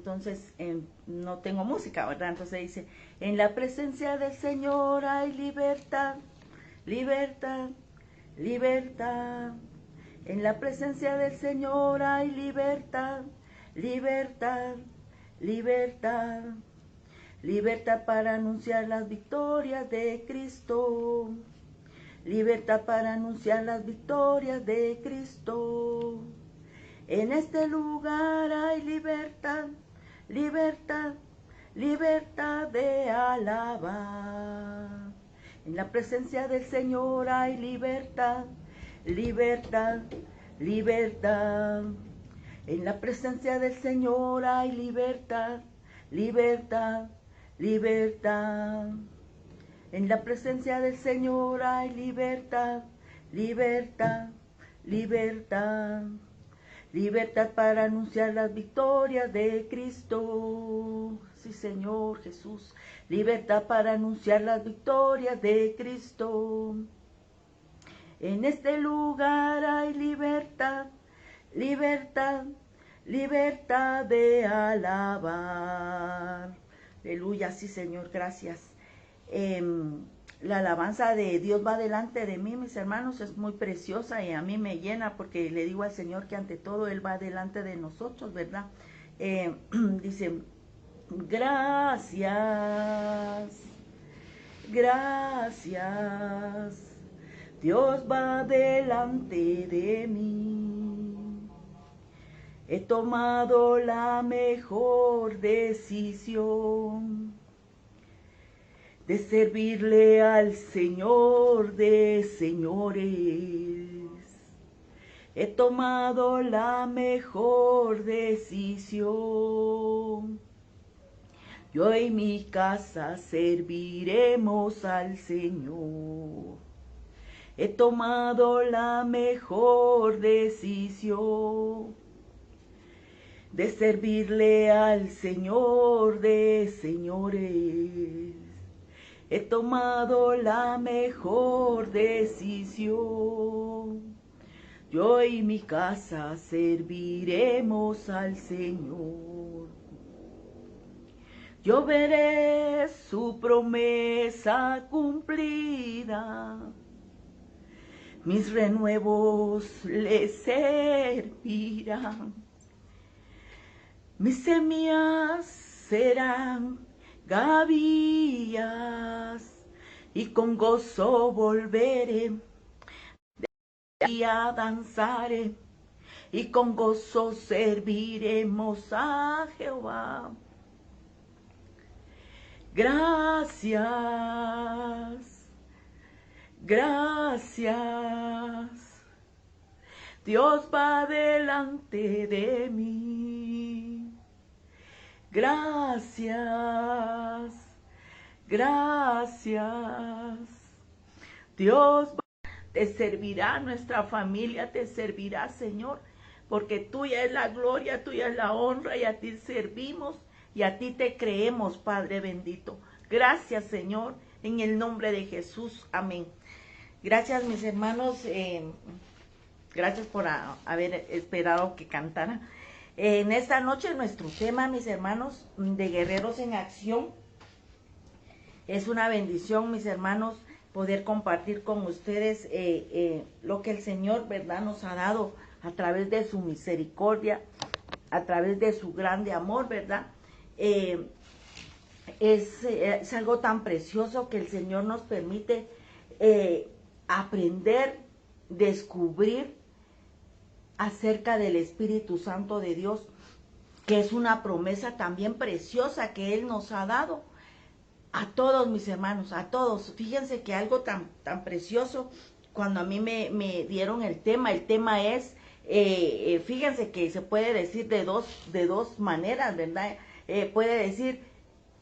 entonces no tengo música, ¿verdad? Entonces dice, en la presencia del Señor hay libertad, libertad, libertad. En la presencia del Señor hay libertad, libertad, libertad. Libertad para anunciar las victorias de Cristo. Libertad para anunciar las victorias de Cristo. En este lugar hay libertad, libertad, libertad de alabar. En la presencia del Señor hay libertad, libertad, libertad. En la presencia del Señor hay libertad, libertad, libertad. En la presencia del Señor hay libertad, libertad, libertad. Libertad para anunciar las victorias de Cristo. Sí, Señor Jesús. Libertad para anunciar las victorias de Cristo. En este lugar hay libertad, libertad, libertad de alabar. Aleluya, sí, Señor, gracias. La alabanza de Dios va delante de mí, mis hermanos, es muy preciosa y a mí me llena porque le digo al Señor que ante todo Él va delante de nosotros, ¿verdad? Dice, gracias, gracias, Dios va delante de mí. He tomado la mejor decisión de servirle al Señor de señores. He tomado la mejor decisión. Yo y mi casa serviremos al Señor. He tomado la mejor decisión de servirle al Señor de señores. He tomado la mejor decisión. Yo y mi casa serviremos al Señor. Yo veré su promesa cumplida. Mis renuevos le servirán. Mis semillas serán gavillas y con gozo volveré y a danzaré y con gozo serviremos a Jehová. Gracias, gracias, Dios va delante de mí. Gracias, gracias, Dios te servirá, nuestra familia te servirá, Señor, porque tuya es la gloria, tuya es la honra y a ti servimos y a ti te creemos, Padre bendito. Gracias, Señor, en el nombre de Jesús. Amén. Gracias, mis hermanos. Gracias por haber esperado que cantara. En esta noche nuestro tema, mis hermanos, de Guerreros en Acción. Es una bendición, mis hermanos, poder compartir con ustedes lo que el Señor, ¿verdad?, nos ha dado a través de su misericordia, a través de su grande amor, ¿verdad? Es algo tan precioso que el Señor nos permite aprender, descubrir acerca del Espíritu Santo de Dios, que es una promesa también preciosa que Él nos ha dado a todos, mis hermanos, a todos. Fíjense que algo tan precioso, cuando a mí me dieron el tema es, fíjense que se puede decir de dos maneras, ¿verdad? Puede decir,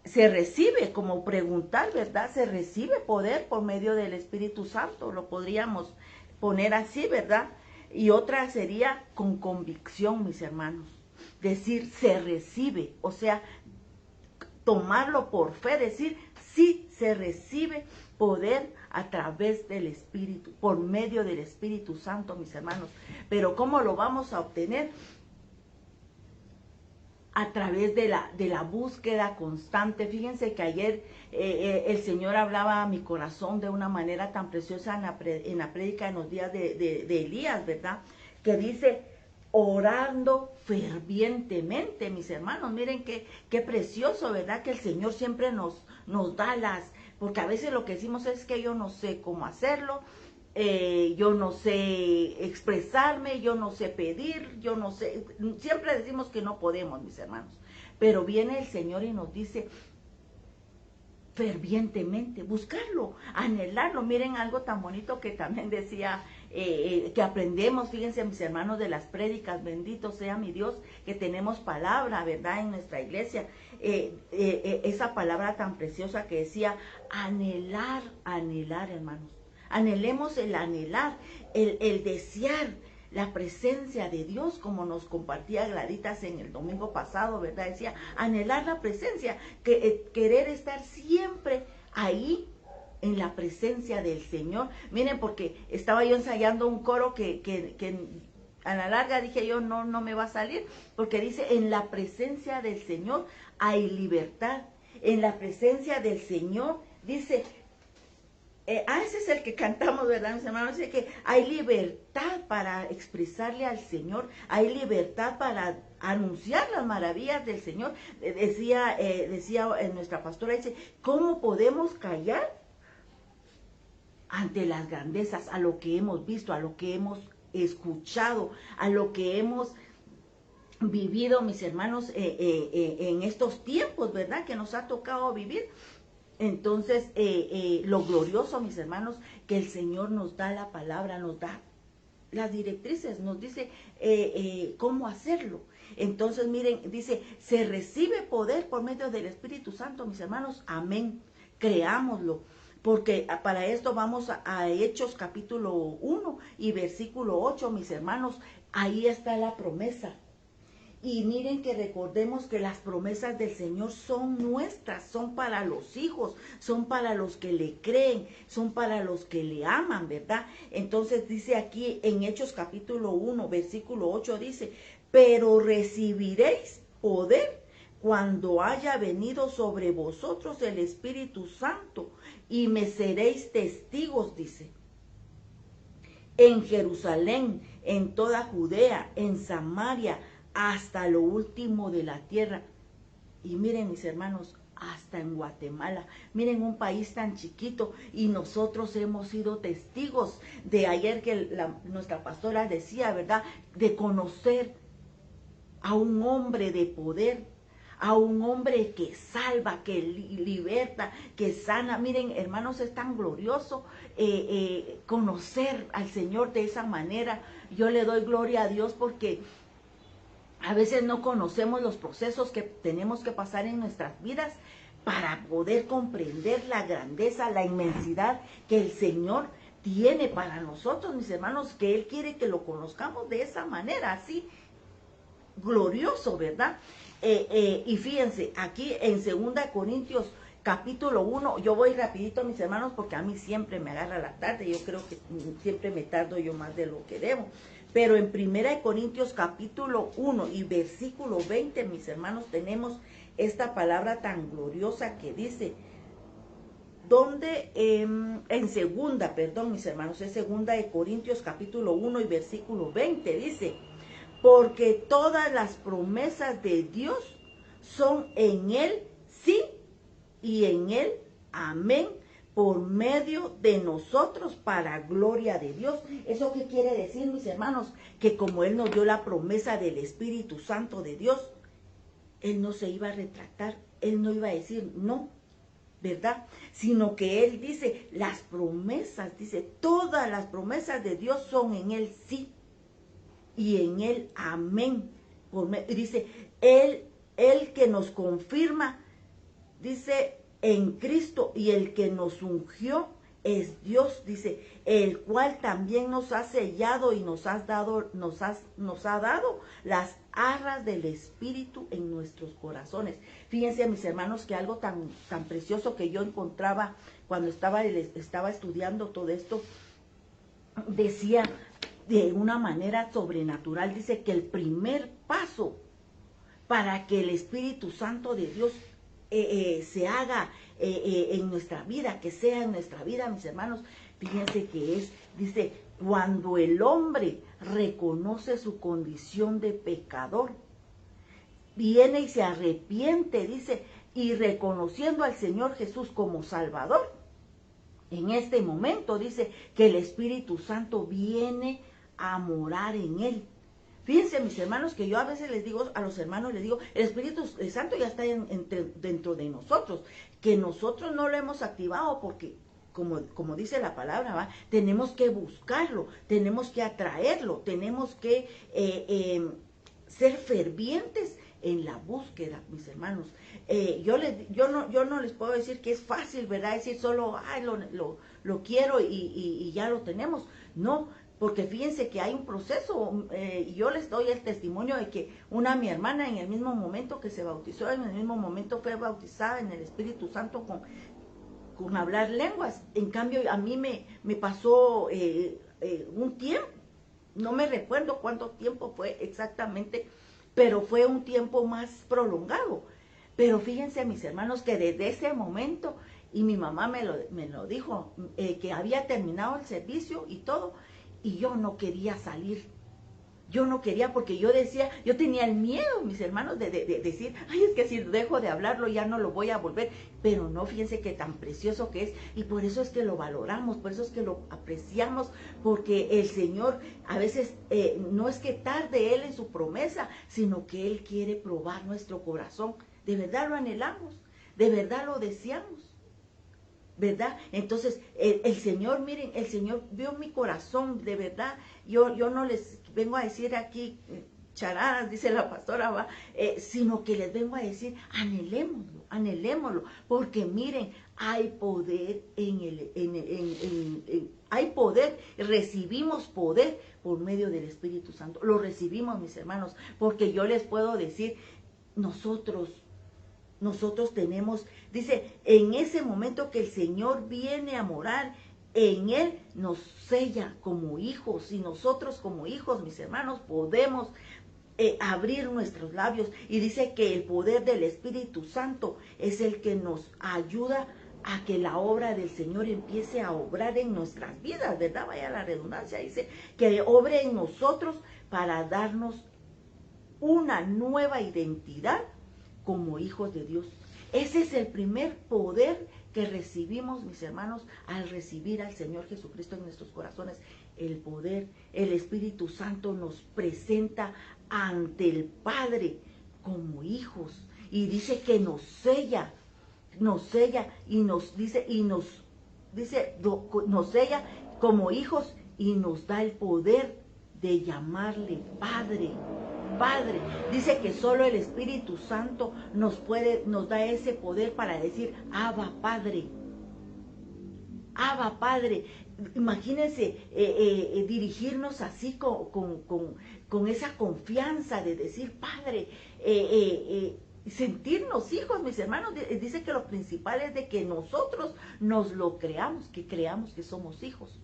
se recibe, como preguntar, ¿verdad? Se recibe poder por medio del Espíritu Santo, lo podríamos poner así, ¿verdad? Y otra sería con convicción, mis hermanos. Decir, se recibe, o sea, tomarlo por fe, decir, sí, se recibe poder a través del Espíritu, por medio del Espíritu Santo, mis hermanos. Pero ¿cómo lo vamos a obtener? a través de la búsqueda constante. Fíjense que ayer el Señor hablaba a mi corazón de una manera tan preciosa en la prédica en los días de Elías, ¿verdad? Que dice, orando fervientemente, mis hermanos. Miren qué precioso, ¿verdad? Que el Señor siempre nos da porque a veces lo que decimos es que yo no sé cómo hacerlo, yo no sé expresarme, yo no sé pedir, yo no sé, siempre decimos que no podemos, mis hermanos, pero viene el Señor y nos dice fervientemente, buscarlo, anhelarlo. Miren algo tan bonito que también decía, que aprendemos, fíjense mis hermanos, de las prédicas, bendito sea mi Dios, que tenemos palabra, ¿verdad?, en nuestra iglesia, esa palabra tan preciosa que decía, anhelar, hermanos. Anhelemos el anhelar, el desear la presencia de Dios, como nos compartía Gladitas en el domingo pasado, ¿verdad? Decía, anhelar la presencia, querer estar siempre ahí en la presencia del Señor. Miren, porque estaba yo ensayando un coro que a la larga dije yo, no me va a salir, porque dice, en la presencia del Señor hay libertad. En la presencia del Señor, dice, ese es el que cantamos, ¿verdad, mis hermanos? Dice que hay libertad para expresarle al Señor, hay libertad para anunciar las maravillas del Señor. Decía nuestra pastora, dice, ¿cómo podemos callar ante las grandezas, a lo que hemos visto, a lo que hemos escuchado, a lo que hemos vivido, mis hermanos, en estos tiempos, ¿verdad?, que nos ha tocado vivir? Entonces, lo glorioso, mis hermanos, que el Señor nos da la palabra, nos da las directrices, nos dice cómo hacerlo. Entonces, miren, dice, se recibe poder por medio del Espíritu Santo, mis hermanos, amén, creámoslo. Porque para esto vamos a Hechos capítulo 1 y versículo 8, mis hermanos, ahí está la promesa. Y miren que recordemos que las promesas del Señor son nuestras, son para los hijos, son para los que le creen, son para los que le aman, ¿verdad? Entonces dice aquí en Hechos capítulo 1, versículo 8, dice, pero recibiréis poder cuando haya venido sobre vosotros el Espíritu Santo y me seréis testigos, dice, en Jerusalén, en toda Judea, en Samaria, hasta lo último de la tierra. Y miren, mis hermanos, hasta en Guatemala, miren, un país tan chiquito, y nosotros hemos sido testigos de ayer que nuestra pastora decía, ¿verdad?, de conocer a un hombre de poder, a un hombre que salva, que liberta, que sana. Miren, hermanos, es tan glorioso conocer al Señor de esa manera. Yo le doy gloria a Dios porque a veces no conocemos los procesos que tenemos que pasar en nuestras vidas para poder comprender la grandeza, la inmensidad que el Señor tiene para nosotros, mis hermanos, que Él quiere que lo conozcamos de esa manera, así glorioso, ¿verdad? Y fíjense, aquí en 2 Corintios capítulo 1, yo voy rapidito, mis hermanos, porque a mí siempre me agarra la tarde, yo creo que siempre me tardo yo más de lo que debo. Pero en 1 Corintios capítulo 1 y versículo 20, mis hermanos, tenemos esta palabra tan gloriosa que dice, donde en segunda, perdón, mis hermanos, es 2 Corintios capítulo 1 y versículo 20, dice, porque todas las promesas de Dios son en Él sí y en Él amén, por medio de nosotros para gloria de Dios. ¿Eso qué quiere decir, mis hermanos? Que como Él nos dio la promesa del Espíritu Santo de Dios, Él no se iba a retractar, Él no iba a decir no, ¿verdad? Sino que Él dice, las promesas, dice, todas las promesas de Dios son en Él sí y en Él amén. Dice, Él que nos confirma, dice, en Cristo, y el que nos ungió es Dios, dice, el cual también nos ha sellado y nos ha dado las arras del Espíritu en nuestros corazones. Fíjense, mis hermanos, que algo tan precioso que yo encontraba cuando estaba estudiando todo esto, decía de una manera sobrenatural, dice que el primer paso para que el Espíritu Santo de Dios se haga en nuestra vida, que sea en nuestra vida, mis hermanos. Fíjense que dice, cuando el hombre reconoce su condición de pecador, viene y se arrepiente, dice, y reconociendo al Señor Jesús como Salvador, en este momento dice que el Espíritu Santo viene a morar en él. Fíjense, mis hermanos, que yo a veces les digo, a los hermanos les digo, el Espíritu Santo ya está dentro de nosotros, que nosotros no lo hemos activado porque, como dice la palabra, ¿va? Tenemos que buscarlo, tenemos que atraerlo, tenemos que ser fervientes en la búsqueda, mis hermanos. Yo no les puedo decir que es fácil, ¿verdad? Decir solo, ay, lo quiero y ya lo tenemos. No, porque fíjense que hay un proceso. Yo les doy el testimonio de que mi hermana en el mismo momento que se bautizó, en el mismo momento fue bautizada en el Espíritu Santo con hablar lenguas. En cambio, a mí me pasó un tiempo, no me recuerdo cuánto tiempo fue exactamente, pero fue un tiempo más prolongado. Pero fíjense, mis hermanos, que desde ese momento, y mi mamá me lo dijo, que había terminado el servicio y todo, y yo no quería salir. Yo no quería porque yo decía, yo tenía el miedo, mis hermanos, de decir, ay, es que si dejo de hablarlo ya no lo voy a volver. Pero no, fíjense que tan precioso que es, y por eso es que lo valoramos, por eso es que lo apreciamos, porque el Señor a veces no es que tarde Él en su promesa, sino que Él quiere probar nuestro corazón. De verdad lo anhelamos, de verdad lo deseamos, ¿verdad? Entonces, el Señor, miren, el Señor vio mi corazón, de verdad. Yo no les vengo a decir aquí charadas, dice la pastora, ¿va? Sino que les vengo a decir, anhelémoslo, anhelémoslo, porque miren, hay poder hay poder, recibimos poder por medio del Espíritu Santo. Lo recibimos, mis hermanos, porque yo les puedo decir, nosotros tenemos, dice, en ese momento que el Señor viene a morar en Él, nos sella como hijos, y nosotros como hijos, mis hermanos, podemos abrir nuestros labios, y dice que el poder del Espíritu Santo es el que nos ayuda a que la obra del Señor empiece a obrar en nuestras vidas, ¿verdad? Vaya la redundancia, dice que obre en nosotros para darnos una nueva identidad como hijos de Dios. Ese es el primer poder que recibimos, mis hermanos, al recibir al Señor Jesucristo en nuestros corazones. El poder, el Espíritu Santo nos presenta ante el Padre como hijos, y dice que nos sella y nos sella como hijos, y nos da el poder de llamarle Padre. Padre, dice que solo el Espíritu Santo nos da ese poder para decir, Abba Padre, Abba Padre. Imagínense dirigirnos así con esa confianza de decir Padre, sentirnos hijos, mis hermanos. Dice que lo principal es de que nosotros nos lo creamos, que somos hijos.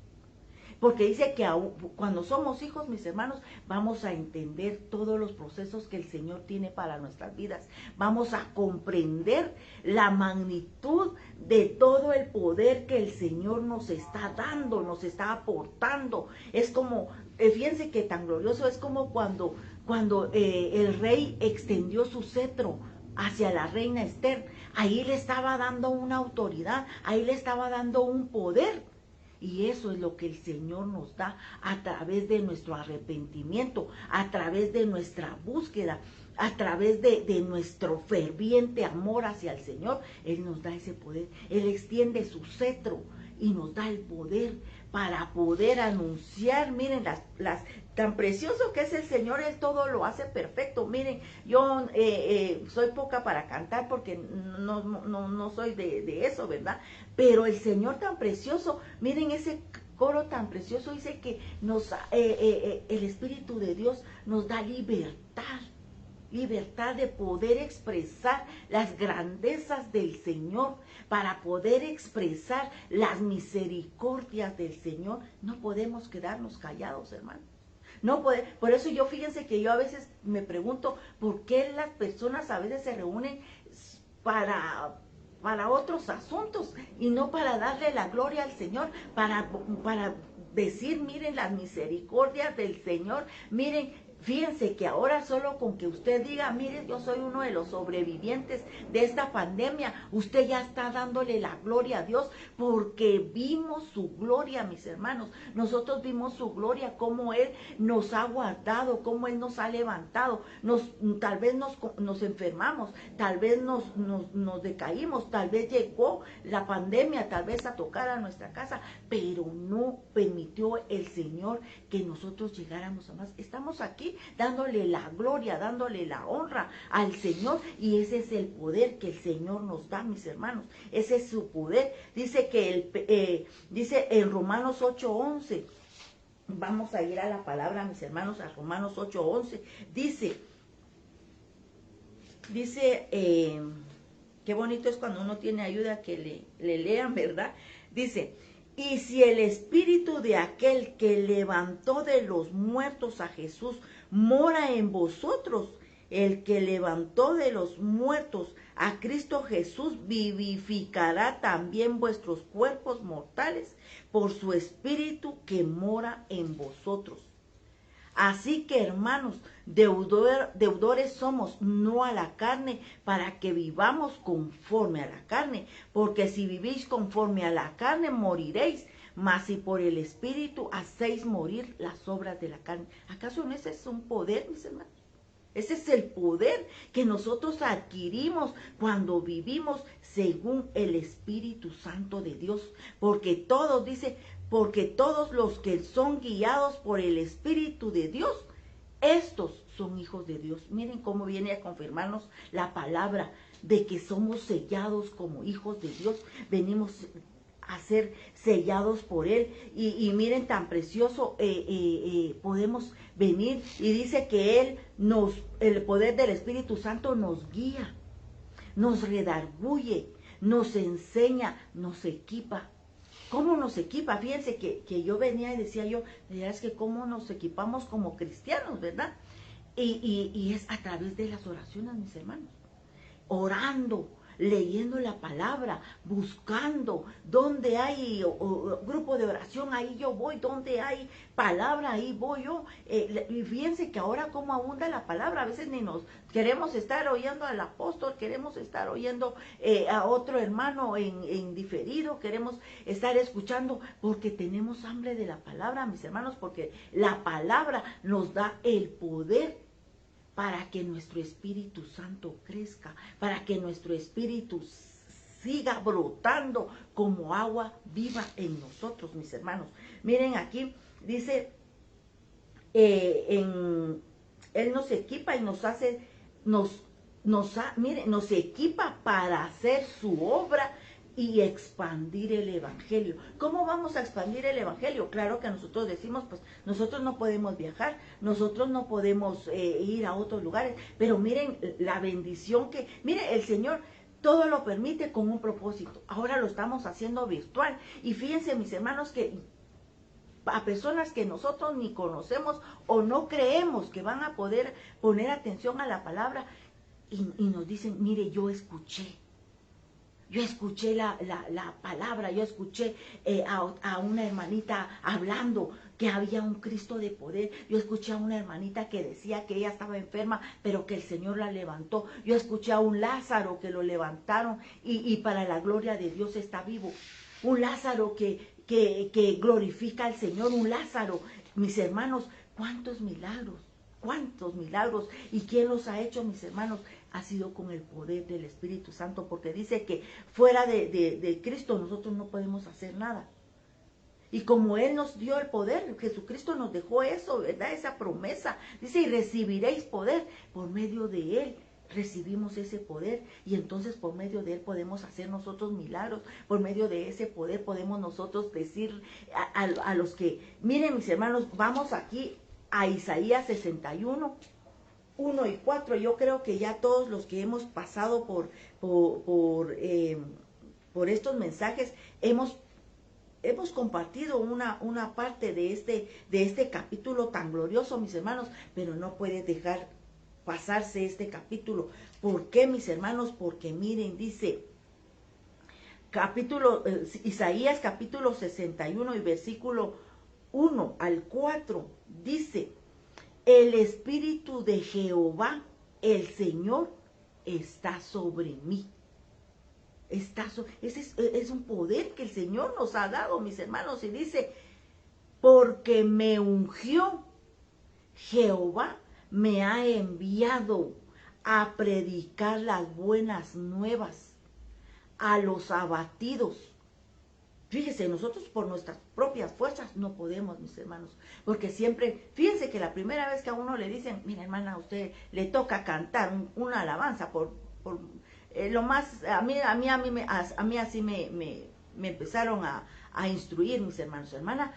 Porque dice que cuando somos hijos, mis hermanos, vamos a entender todos los procesos que el Señor tiene para nuestras vidas. Vamos a comprender la magnitud de todo el poder que el Señor nos está dando, nos está aportando. Es como, fíjense que tan glorioso, es como cuando el rey extendió su cetro hacia la reina Esther. Ahí le estaba dando una autoridad, ahí le estaba dando un poder. Y eso es lo que el Señor nos da a través de nuestro arrepentimiento, a través de nuestra búsqueda, a través de nuestro ferviente amor hacia el Señor. Él nos da ese poder, Él extiende su cetro y nos da el poder para poder anunciar. Miren, tan precioso que es el Señor, Él todo lo hace perfecto. Miren, yo soy poca para cantar porque no soy de eso, ¿verdad? Pero el Señor tan precioso, miren ese coro tan precioso, dice que el Espíritu de Dios nos da libertad de poder expresar las grandezas del Señor, para poder expresar las misericordias del Señor. No podemos quedarnos callados, hermanos. No puede, por eso yo fíjense que yo a veces me pregunto por qué las personas a veces se reúnen para otros asuntos y no para darle la gloria al Señor, para decir, miren las misericordias del Señor, miren, fíjense que ahora solo con que usted diga, miren, yo soy uno de los sobrevivientes de esta pandemia, usted ya está dándole la gloria a Dios, porque vimos su gloria, mis hermanos. Nosotros vimos su gloria, cómo Él nos ha guardado, cómo Él nos ha levantado. Tal vez nos enfermamos, tal vez nos decaímos, tal vez llegó la pandemia, tal vez a tocar a nuestra casa, pero no permitió el Señor que nosotros llegáramos a más. Estamos aquí dándole la gloria, dándole la honra al Señor, y ese es el poder que el Señor nos da, mis hermanos. Ese es su poder. Dice que dice en Romanos 8:11, vamos a ir a la palabra, mis hermanos, a Romanos 8:11, dice, qué bonito es cuando uno tiene ayuda que le lean, ¿verdad? Dice, y si el espíritu de aquel que levantó de los muertos a Jesús mora en vosotros, el que levantó de los muertos a Cristo Jesús vivificará también vuestros cuerpos mortales por su espíritu que mora en vosotros. Así que, hermanos, deudores somos, no a la carne, para que vivamos conforme a la carne. Porque si vivís conforme a la carne, moriréis. Mas si por el Espíritu hacéis morir las obras de la carne. ¿Acaso no ese es un poder, mis hermanos? Ese es el poder que nosotros adquirimos cuando vivimos según el Espíritu Santo de Dios. Porque todos los que son guiados por el Espíritu de Dios, estos son hijos de Dios. Miren cómo viene a confirmarnos la palabra de que somos sellados como hijos de Dios. Venimos a ser sellados por Él. Y miren tan precioso, podemos venir y dice que el poder del Espíritu Santo nos guía, nos redarguye, nos enseña, nos equipa. ¿Cómo nos equipa? Fíjense que yo venía y decía yo, es que cómo nos equipamos como cristianos, ¿verdad? Y es a través de las oraciones, mis hermanos. Orando, leyendo la palabra, buscando donde hay grupo de oración, ahí yo voy, donde hay palabra, ahí voy yo. Y fíjense que ahora como abunda la palabra, a veces ni nos queremos estar oyendo al apóstol, queremos estar oyendo a otro hermano en diferido, queremos estar escuchando, porque tenemos hambre de la palabra, mis hermanos, porque la palabra nos da el poder para que nuestro Espíritu Santo crezca, para que nuestro Espíritu siga brotando como agua viva en nosotros, mis hermanos. Miren aquí, dice, Él nos equipa y nos equipa para hacer su obra y expandir el Evangelio. ¿Cómo vamos a expandir el Evangelio? Claro que nosotros decimos, pues nosotros no podemos viajar, nosotros no podemos ir a otros lugares, pero miren la bendición miren, el Señor todo lo permite con un propósito. Ahora lo estamos haciendo virtual. Y fíjense, mis hermanos, que a personas que nosotros ni conocemos o no creemos que van a poder poner atención a la palabra y nos dicen, mire, yo escuché la palabra, yo escuché a una hermanita hablando que había un Cristo de poder, yo escuché a una hermanita que decía que ella estaba enferma, pero que el Señor la levantó, yo escuché a un Lázaro que lo levantaron y para la gloria de Dios está vivo, un Lázaro que glorifica al Señor, un Lázaro, mis hermanos, cuántos milagros, y quién los ha hecho, mis hermanos, ha sido con el poder del Espíritu Santo, porque dice que fuera de Cristo nosotros no podemos hacer nada. Y como Él nos dio el poder, Jesucristo nos dejó eso, ¿verdad? Esa promesa. Dice, y recibiréis poder. Por medio de Él recibimos ese poder, y entonces por medio de Él podemos hacer nosotros milagros. Por medio de ese poder podemos nosotros decir a los que, miren, mis hermanos, vamos aquí a Isaías 61, 1 y 4, yo creo que ya todos los que hemos pasado por estos mensajes hemos hemos compartido una parte de este capítulo tan glorioso, mis hermanos, pero no puede dejar pasarse este capítulo. ¿Por qué, mis hermanos? Porque miren, dice Isaías capítulo 61 y versículo 1 al 4, dice: el Espíritu de Jehová, el Señor, está sobre mí. Ese es un poder que el Señor nos ha dado, mis hermanos, y dice: porque me ungió, Jehová me ha enviado a predicar las buenas nuevas a los abatidos. Fíjese, nosotros por nuestras propias fuerzas no podemos, mis hermanos, porque siempre, fíjense que la primera vez que a uno le dicen: mira, hermana, a usted le toca cantar una alabanza por lo más, a mí así me empezaron a instruir mis hermanos: hermana,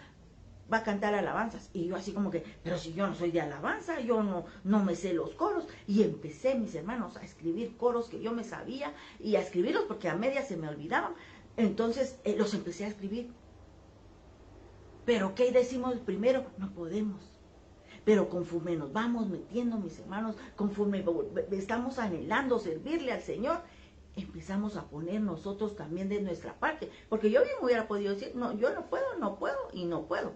va a cantar alabanzas. Y yo así como que, pero si yo no soy de alabanza, yo no me sé los coros. Y empecé, mis hermanos, a escribir coros que yo me sabía, y a escribirlos porque a medias se me olvidaban. Entonces los empecé a escribir. Pero ¿qué decimos primero? No podemos. Pero conforme nos vamos metiendo, mis hermanos, conforme estamos anhelando servirle al Señor, empezamos a poner nosotros también de nuestra parte. Porque yo bien hubiera podido decir: no, yo no puedo y no puedo.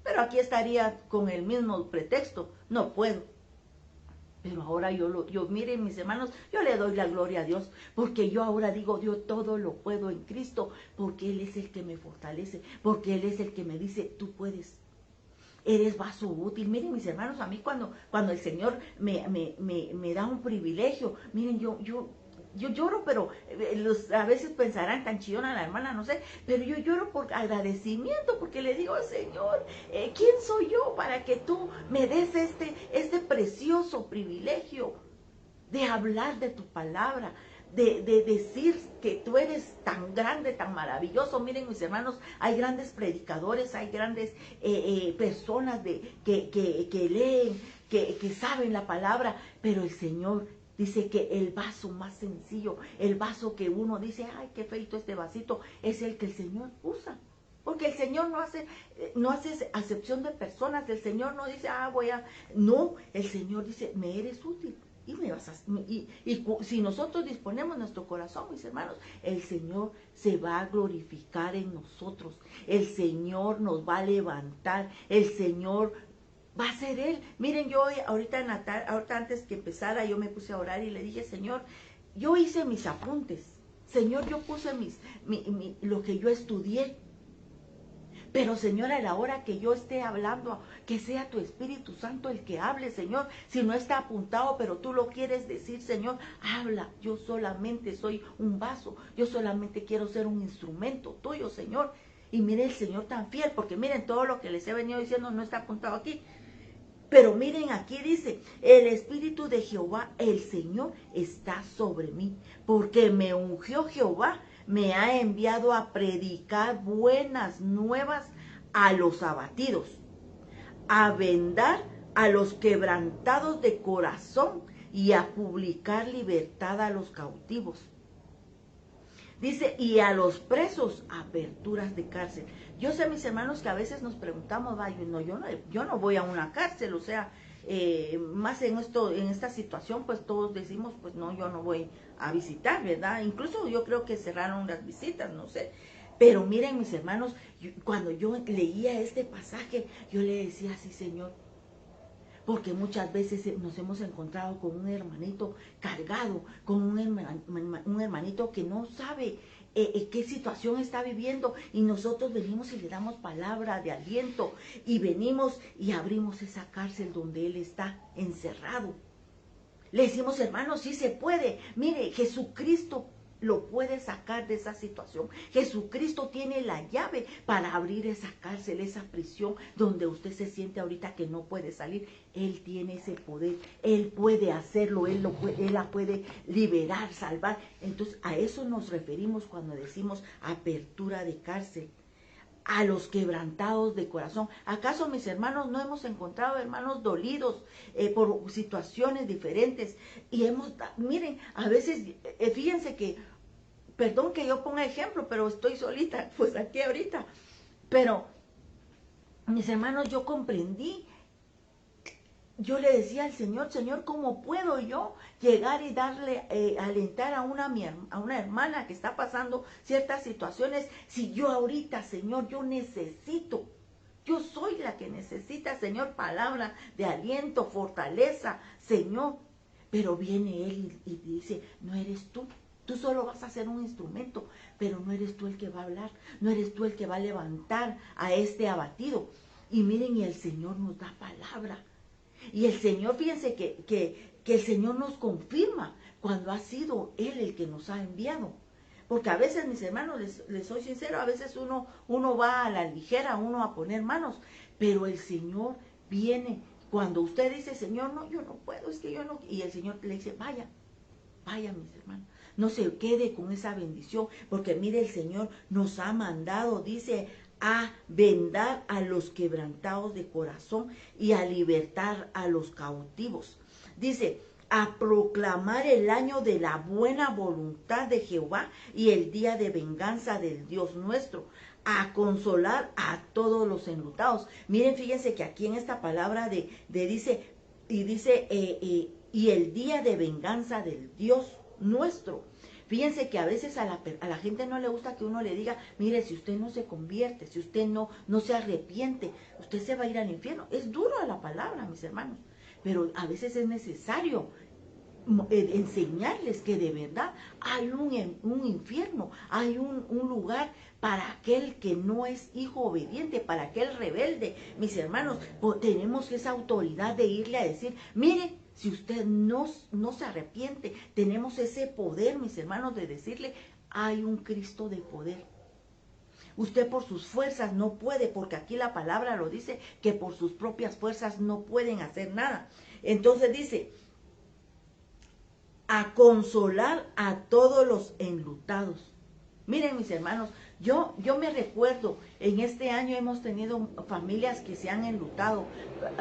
Pero aquí estaría con el mismo pretexto: no puedo. Pero ahora yo miren, mis hermanos, yo le doy la gloria a Dios, porque yo ahora digo: yo todo lo puedo en Cristo, porque Él es el que me fortalece, porque Él es el que me dice: tú puedes, eres vaso útil. Miren, mis hermanos, a mí cuando el Señor me da un privilegio, miren, yo lloro, pero a veces pensarán tan chillona la hermana, no sé, pero yo lloro por agradecimiento, porque le digo: Señor, ¿quién soy yo para que tú me des este precioso privilegio de hablar de tu palabra, de decir que tú eres tan grande, tan maravilloso? Miren, mis hermanos, hay grandes predicadores, hay grandes personas que leen, que saben la palabra, pero el Señor dice que el vaso más sencillo, el vaso que uno dice: ay, qué feito este vasito, es el que el Señor usa. Porque el Señor no hace acepción de personas. El Señor no dice: no, el Señor dice: me eres útil. Y si nosotros disponemos nuestro corazón, mis hermanos, el Señor se va a glorificar en nosotros. El Señor nos va a levantar. El Señor va a ser Él. Miren, yo ahorita antes que empezara, yo me puse a orar y le dije: Señor, yo hice mis apuntes. Señor, yo puse lo que yo estudié. Pero, Señor, a la hora que yo esté hablando, que sea tu Espíritu Santo el que hable, Señor. Si no está apuntado, pero tú lo quieres decir, Señor, habla. Yo solamente soy un vaso. Yo solamente quiero ser un instrumento tuyo, Señor. Y mire el Señor tan fiel, porque miren, todo lo que les he venido diciendo no está apuntado aquí. Pero miren, aquí dice: el Espíritu de Jehová, el Señor, está sobre mí, porque me ungió Jehová, me ha enviado a predicar buenas nuevas a los abatidos, a vendar a los quebrantados de corazón y a publicar libertad a los cautivos. Dice: y a los presos aperturas de cárcel. Yo sé, mis hermanos, que a veces nos preguntamos: yo no voy a una cárcel, o sea, más en esta situación, pues todos decimos: pues no, yo no voy a visitar, ¿verdad? Incluso yo creo que cerraron las visitas, no sé. Pero miren, mis hermanos, cuando yo leía este pasaje, yo le decía: sí, Señor. Porque muchas veces nos hemos encontrado con un hermanito cargado, con un hermanito que no sabe qué situación está viviendo, y nosotros venimos y le damos palabra de aliento, y venimos y abrimos esa cárcel donde él está encerrado. Le decimos: hermano, sí se puede. Mire, Jesucristo lo puede sacar de esa situación. Jesucristo tiene la llave para abrir esa cárcel, esa prisión donde usted se siente ahorita que no puede salir. Él tiene ese poder, Él puede hacerlo, Él la puede liberar, salvar. Entonces, a eso nos referimos cuando decimos apertura de cárcel. A los quebrantados de corazón. ¿Acaso, mis hermanos, no hemos encontrado hermanos dolidos por situaciones diferentes? Y miren, a veces, fíjense que, perdón que yo ponga ejemplo, pero estoy solita, pues aquí ahorita. Pero, mis hermanos, yo comprendí. Yo le decía al Señor, Señor, ¿cómo puedo yo llegar y darle, alentar a una hermana que está pasando ciertas situaciones? Si yo ahorita, Señor, yo soy la que necesita, Señor, palabra de aliento, fortaleza, Señor. Pero viene Él y dice, no eres tú. Tú solo vas a ser un instrumento, pero no eres tú el que va a hablar, no eres tú el que va a levantar a este abatido. Y miren, y el Señor nos da palabra. Y el Señor, fíjense que el Señor nos confirma cuando ha sido Él el que nos ha enviado. Porque a veces, mis hermanos, les soy sincero, a veces uno va a la ligera, uno a poner manos, pero el Señor viene. Cuando usted dice, Señor, no, yo no puedo, es que yo no, y el Señor le dice, vaya, mis hermanos, no se quede con esa bendición, porque mire, el Señor nos ha mandado, dice, a vendar a los quebrantados de corazón y a libertar a los cautivos. Dice, a proclamar el año de la buena voluntad de Jehová y el día de venganza del Dios nuestro, a consolar a todos los enlutados. Miren, fíjense que aquí en esta palabra dice, y el día de venganza del Dios nuestro. Fíjense que a veces a la gente no le gusta que uno le diga, mire, si usted no se convierte, si usted no se arrepiente, usted se va a ir al infierno. Es duro la palabra, mis hermanos, pero a veces es necesario enseñarles que de verdad hay un infierno, hay un lugar para aquel que no es hijo obediente, para aquel rebelde. Mis hermanos, tenemos esa autoridad de irle a decir, mire, si usted no se arrepiente, tenemos ese poder, mis hermanos, de decirle, hay un Cristo de poder. Usted por sus fuerzas no puede, porque aquí la palabra lo dice, que por sus propias fuerzas no pueden hacer nada. Entonces dice, a consolar a todos los enlutados. Miren, mis hermanos, yo me recuerdo, en este año hemos tenido familias que se han enlutado,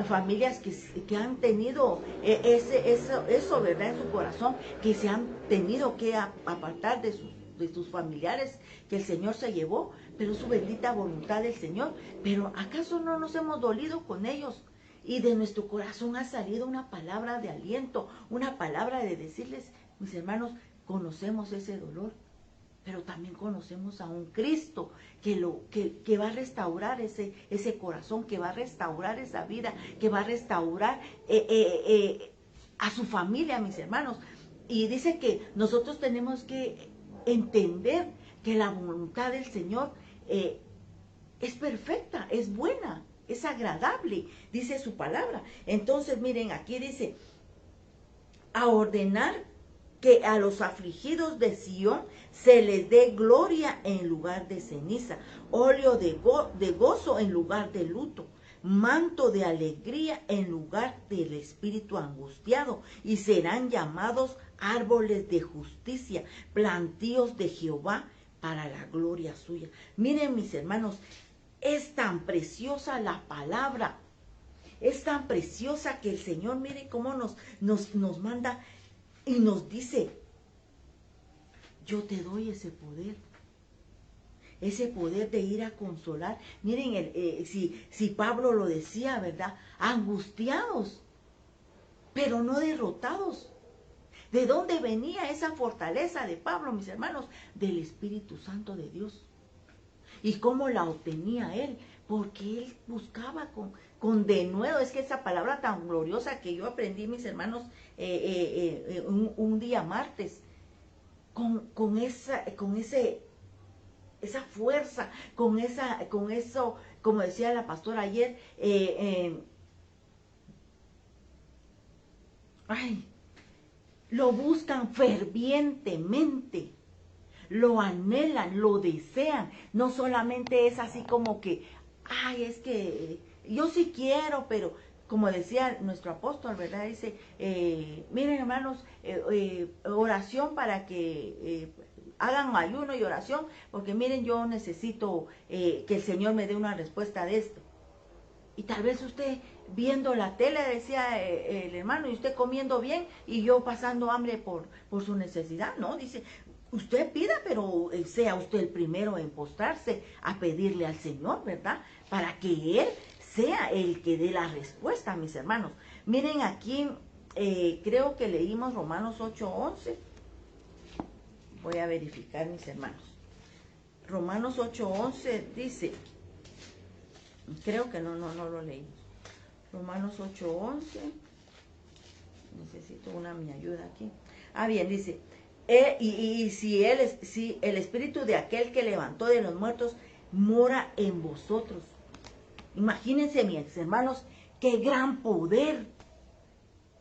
familias que han tenido eso, ¿verdad?, en su corazón, que se han tenido que apartar de sus familiares que el Señor se llevó, pero su bendita voluntad del Señor. Pero ¿acaso no nos hemos dolido con ellos? Y de nuestro corazón ha salido una palabra de aliento, una palabra de decirles, mis hermanos, conocemos ese dolor, pero también conocemos a un Cristo que va a restaurar ese corazón, que va a restaurar esa vida, que va a restaurar a su familia, mis hermanos. Y dice que nosotros tenemos que entender que la voluntad del Señor es perfecta, es buena, es agradable, dice su palabra. Entonces, miren, aquí dice, a ordenar que a los afligidos de Sión se les dé gloria en lugar de ceniza, óleo de gozo en lugar de luto, manto de alegría en lugar del espíritu angustiado, y serán llamados árboles de justicia, plantíos de Jehová para la gloria suya. Miren, mis hermanos, es tan preciosa la palabra, es tan preciosa que el Señor, mire cómo nos manda y nos dice, yo te doy ese poder de ir a consolar. Miren, si Pablo lo decía, ¿verdad? Angustiados, pero no derrotados. ¿De dónde venía esa fortaleza de Pablo, mis hermanos? Del Espíritu Santo de Dios. ¿Y cómo la obtenía él? Porque él buscaba con denuedo. Es que esa palabra tan gloriosa que yo aprendí, mis hermanos, un día martes, con esa fuerza, con eso, como decía la pastora ayer, lo buscan fervientemente, lo anhelan, lo desean. No solamente es así como que, es que yo sí quiero, pero como decía nuestro apóstol, ¿verdad? Dice, miren, hermanos, oración para que hagan ayuno y oración, porque miren, yo necesito que el Señor me dé una respuesta de esto. Y tal vez usted viendo la tele, decía el hermano, y usted comiendo bien y yo pasando hambre por su necesidad, ¿no? Dice, usted pida, pero sea usted el primero en postrarse a pedirle al Señor, ¿verdad? Para que Él sea el que dé la respuesta, mis hermanos. Miren aquí, creo que leímos Romanos 8:11. Voy a verificar, mis hermanos. Romanos 8:11 dice, creo que no lo leímos. Romanos 8:11, necesito mi ayuda aquí. Bien, dice, si el espíritu de aquel que levantó de los muertos mora en vosotros. Imagínense, mis hermanos, qué gran poder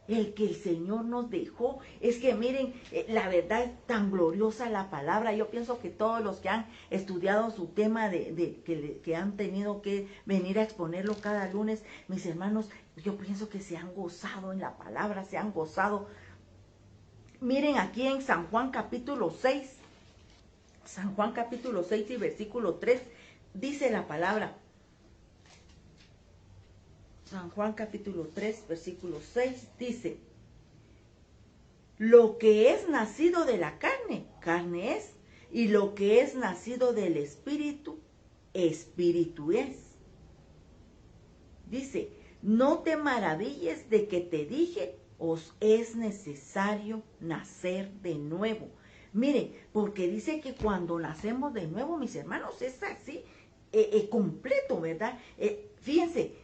el que el Señor nos dejó. Es que miren, la verdad es tan gloriosa la palabra. Yo pienso que todos los que han estudiado su tema que han tenido que venir a exponerlo cada lunes, mis hermanos, yo pienso que se han gozado en la palabra, se han gozado. Miren aquí en San Juan capítulo 6, San Juan capítulo 6 y versículo 3, dice la palabra. San Juan capítulo 3, versículo 6 dice, lo que es nacido de la carne, carne es, y lo que es nacido del espíritu, espíritu es. Dice, no te maravilles de que te dije, os es necesario nacer de nuevo. Miren, porque dice que cuando nacemos de nuevo, mis hermanos, es así, completo, ¿verdad? Fíjense,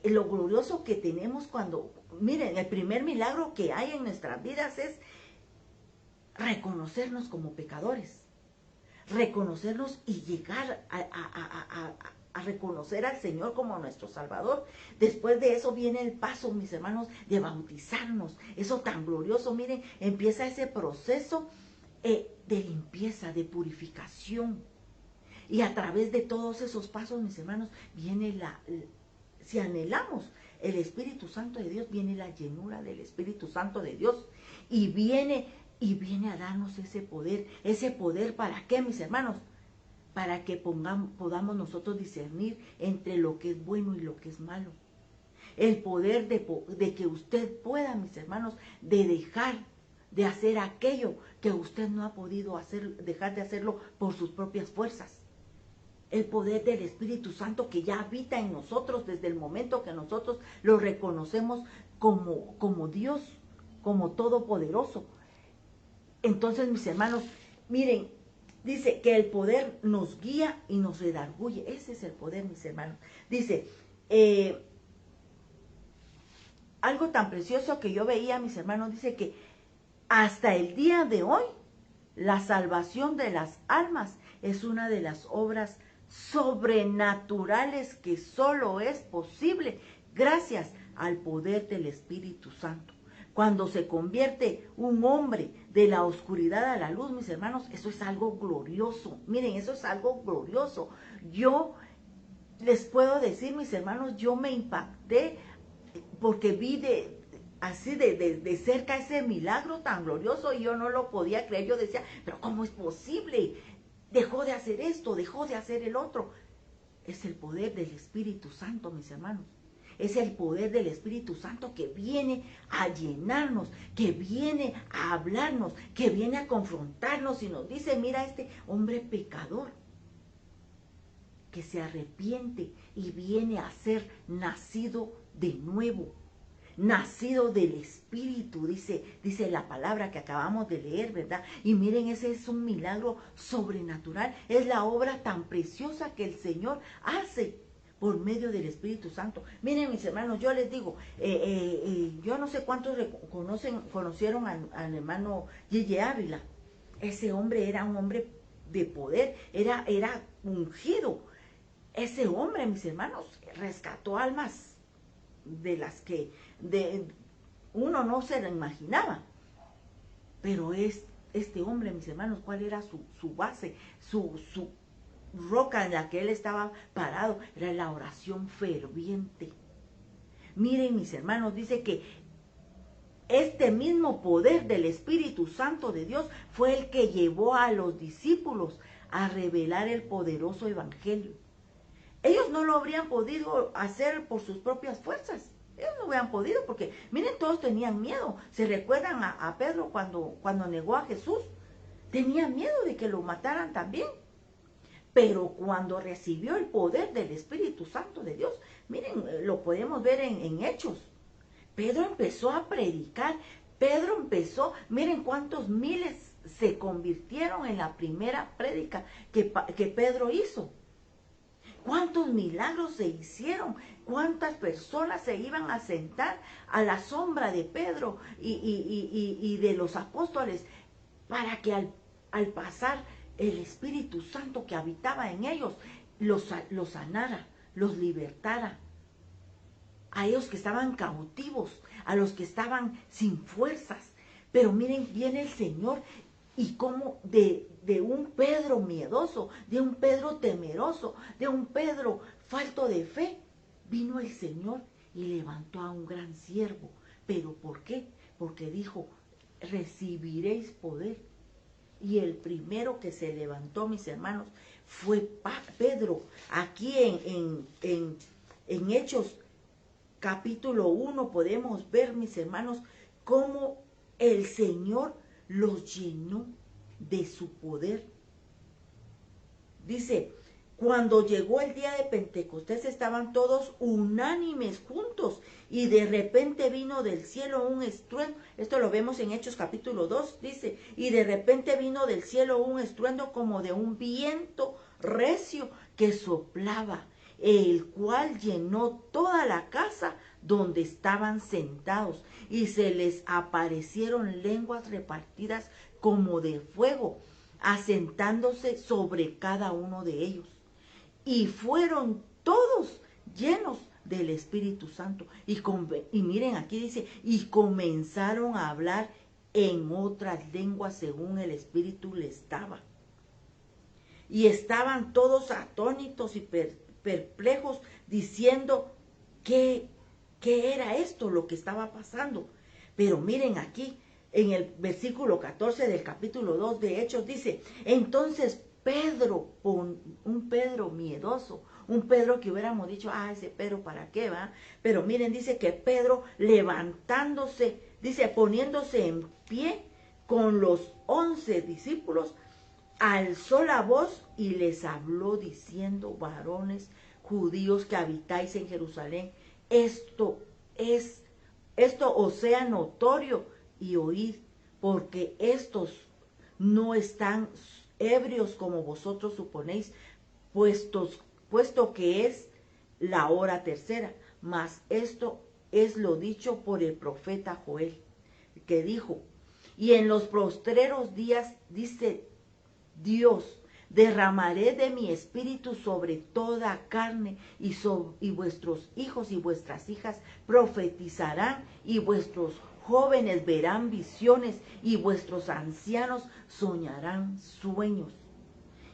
lo glorioso que tenemos cuando, miren, el primer milagro que hay en nuestras vidas es reconocernos como pecadores, reconocernos y llegar a reconocer al Señor como nuestro Salvador. Después de eso viene el paso, mis hermanos, de bautizarnos, eso tan glorioso. Miren, empieza ese proceso de limpieza, de purificación, y a través de todos esos pasos, mis hermanos, viene si anhelamos el Espíritu Santo de Dios, viene la llenura del Espíritu Santo de Dios y viene a darnos ese poder. ¿Ese poder para qué, mis hermanos? Para que podamos nosotros discernir entre lo que es bueno y lo que es malo. El poder de que usted pueda, mis hermanos, de dejar de hacer aquello que usted no ha podido hacer, dejar de hacerlo por sus propias fuerzas. El poder del Espíritu Santo que ya habita en nosotros desde el momento que nosotros lo reconocemos como Dios, como Todopoderoso. Entonces, mis hermanos, miren, dice que el poder nos guía y nos redarguye. Ese es el poder, mis hermanos. Dice, algo tan precioso que yo veía, mis hermanos, dice que hasta el día de hoy, la salvación de las almas es una de las obras sobrenaturales que solo es posible gracias al poder del Espíritu Santo. Cuando se convierte un hombre de la oscuridad a la luz, mis hermanos, eso es algo glorioso. Miren, eso es algo glorioso. Yo les puedo decir, mis hermanos, yo me impacté porque vi así de cerca ese milagro tan glorioso y yo no lo podía creer. Yo decía, pero ¿cómo es posible? Dejó de hacer esto, dejó de hacer el otro. Es el poder del Espíritu Santo, mis hermanos. Es el poder del Espíritu Santo que viene a llenarnos, que viene a hablarnos, que viene a confrontarnos y nos dice, mira este hombre pecador que se arrepiente y viene a ser nacido de nuevo. Nacido del Espíritu, dice la palabra que acabamos de leer, ¿verdad? Y miren, ese es un milagro sobrenatural, es la obra tan preciosa que el Señor hace por medio del Espíritu Santo. Miren, mis hermanos, yo les digo, yo no sé cuántos conocieron al hermano Gille Ávila. Ese hombre era un hombre de poder, era ungido. Ese hombre, mis hermanos, rescató almas de las que uno no se lo imaginaba. Pero este hombre, mis hermanos, ¿cuál era su base? Su roca en la que él estaba parado era la oración ferviente. Miren, mis hermanos, dice que este mismo poder del Espíritu Santo de Dios fue el que llevó a los discípulos a revelar el poderoso evangelio. Ellos no lo habrían podido hacer por sus propias fuerzas. Ellos no hubieran podido porque, miren, todos tenían miedo. ¿Se recuerdan a Pedro cuando negó a Jesús? tenía miedo de que lo mataran también. Pero cuando recibió el poder del Espíritu Santo de Dios, miren, lo podemos ver en Hechos. Pedro empezó a predicar, Pedro empezó, miren cuántos miles se convirtieron en la primera prédica que Pedro hizo. Cuántos milagros se hicieron, cuántas personas se iban a sentar a la sombra de Pedro y de los apóstoles, para que al pasar el Espíritu Santo que habitaba en ellos, los sanara, los libertara. A ellos que estaban cautivos, a los que estaban sin fuerzas. Pero miren, viene el Señor y como de un Pedro miedoso, de un Pedro temeroso, de un Pedro falto de fe, vino el Señor y levantó a un gran siervo. ¿Pero por qué? Porque dijo, recibiréis poder. Y el primero que se levantó, mis hermanos, fue Pedro. Aquí en Hechos capítulo 1 podemos ver, mis hermanos, cómo el Señor los llenó de su poder. Dice, cuando llegó el día de Pentecostés estaban todos unánimes juntos y de repente vino del cielo un estruendo. Esto lo vemos en Hechos capítulo 2, dice, y de repente vino del cielo un estruendo como de un viento recio que soplaba, el cual llenó toda la casa donde estaban sentados, y se les aparecieron lenguas repartidas como de fuego, asentándose sobre cada uno de ellos. Y fueron todos llenos del Espíritu Santo. Y miren, aquí dice, y comenzaron a hablar en otras lenguas según el Espíritu les daba. Y estaban todos atónitos y perplejos, diciendo, ¿qué era esto lo que estaba pasando? Pero miren aquí, en el versículo 14 del capítulo 2 de Hechos dice, entonces Pedro, un Pedro miedoso, un Pedro que hubiéramos dicho, ese Pedro para qué va, pero miren, dice que Pedro levantándose, dice, poniéndose en pie con los 11 discípulos, alzó la voz y les habló diciendo, varones judíos que habitáis en Jerusalén, esto os sea notorio y oíd, porque estos no están ebrios como vosotros suponéis, puesto que es la hora tercera, mas esto es lo dicho por el profeta Joel, que dijo, y en los postreros días, dice Dios, derramaré de mi espíritu sobre toda carne, y vuestros hijos y vuestras hijas profetizarán, y vuestros jóvenes verán visiones, y vuestros ancianos soñarán sueños.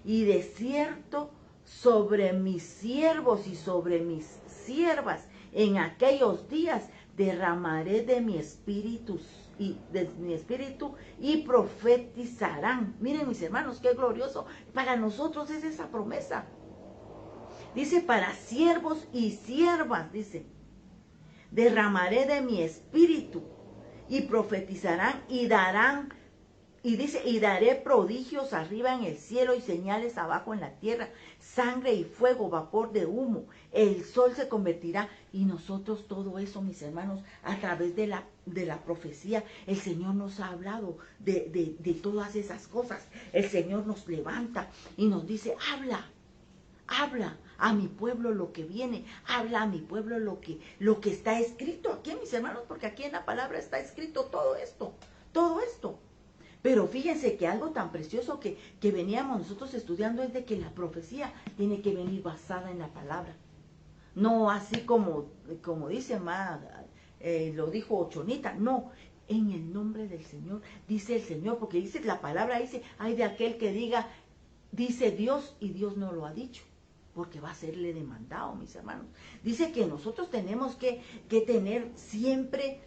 Y de cierto, sobre mis siervos y sobre mis siervas, en aquellos días derramaré de mi espíritu y profetizarán. Miren, mis hermanos, qué glorioso. Para nosotros es esa promesa. Dice, para siervos y siervas, dice, derramaré de mi espíritu y profetizarán y darán. Y dice, y daré prodigios arriba en el cielo y señales abajo en la tierra, sangre y fuego, vapor de humo, el sol se convertirá. Y nosotros todo eso, mis hermanos, a través de la profecía, el Señor nos ha hablado de todas esas cosas. El Señor nos levanta y nos dice, habla a mi pueblo lo que viene, habla a mi pueblo lo que está escrito aquí, mis hermanos, porque aquí en la palabra está escrito todo esto. Pero fíjense que algo tan precioso que veníamos nosotros estudiando es de que la profecía tiene que venir basada en la palabra. No así como dice lo dijo Chonita, no, en el nombre del Señor, dice el Señor, porque dice la palabra, dice, hay de aquel que diga, dice Dios y Dios no lo ha dicho, porque va a serle demandado, mis hermanos. Dice que nosotros tenemos que tener siempre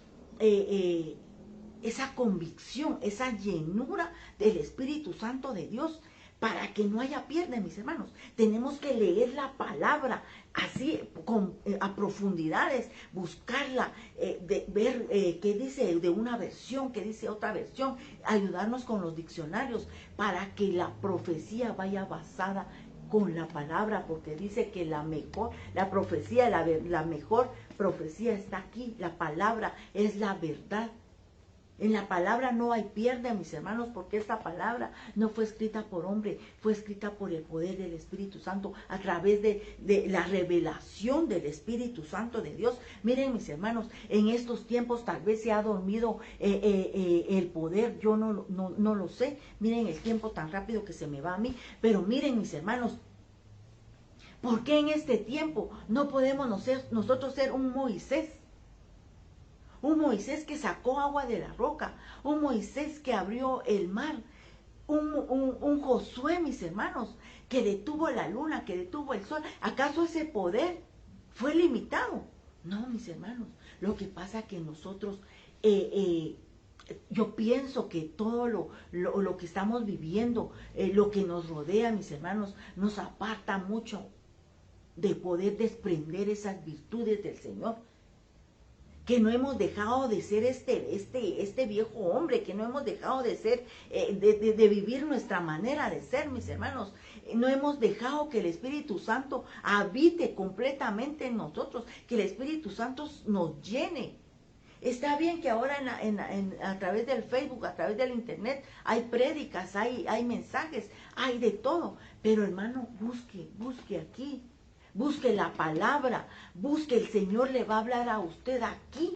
esa convicción, esa llenura del Espíritu Santo de Dios, para que no haya pierde, mis hermanos. Tenemos que leer la palabra así a profundidades, buscarla, ver qué dice de una versión, qué dice otra versión, ayudarnos con los diccionarios para que la profecía vaya basada con la palabra, porque dice que la mejor profecía está aquí. La palabra es la verdad. En la palabra no hay pierde, mis hermanos, porque esta palabra no fue escrita por hombre, fue escrita por el poder del Espíritu Santo, a través de la revelación del Espíritu Santo de Dios. Miren, mis hermanos, en estos tiempos tal vez se ha dormido el poder, yo no lo sé. Miren el tiempo tan rápido que se me va a mí, pero miren, mis hermanos, ¿por qué en este tiempo no podemos nosotros ser un Moisés? Un Moisés que sacó agua de la roca, un Moisés que abrió el mar, un Josué, mis hermanos, que detuvo la luna, que detuvo el sol. ¿Acaso ese poder fue limitado? No, mis hermanos. Lo que pasa es que nosotros, yo pienso que todo lo que estamos viviendo, lo que nos rodea, mis hermanos, nos aparta mucho de poder desprender esas virtudes del Señor. Que no hemos dejado de ser este viejo hombre, que no hemos dejado de ser, de vivir nuestra manera de ser, mis hermanos. No hemos dejado que el Espíritu Santo habite completamente en nosotros, que el Espíritu Santo nos llene. Está bien que ahora a través del Facebook, a través del internet, hay prédicas, hay mensajes, hay de todo. Pero hermano, busque aquí. Busque la palabra, busque, el Señor le va a hablar a usted aquí.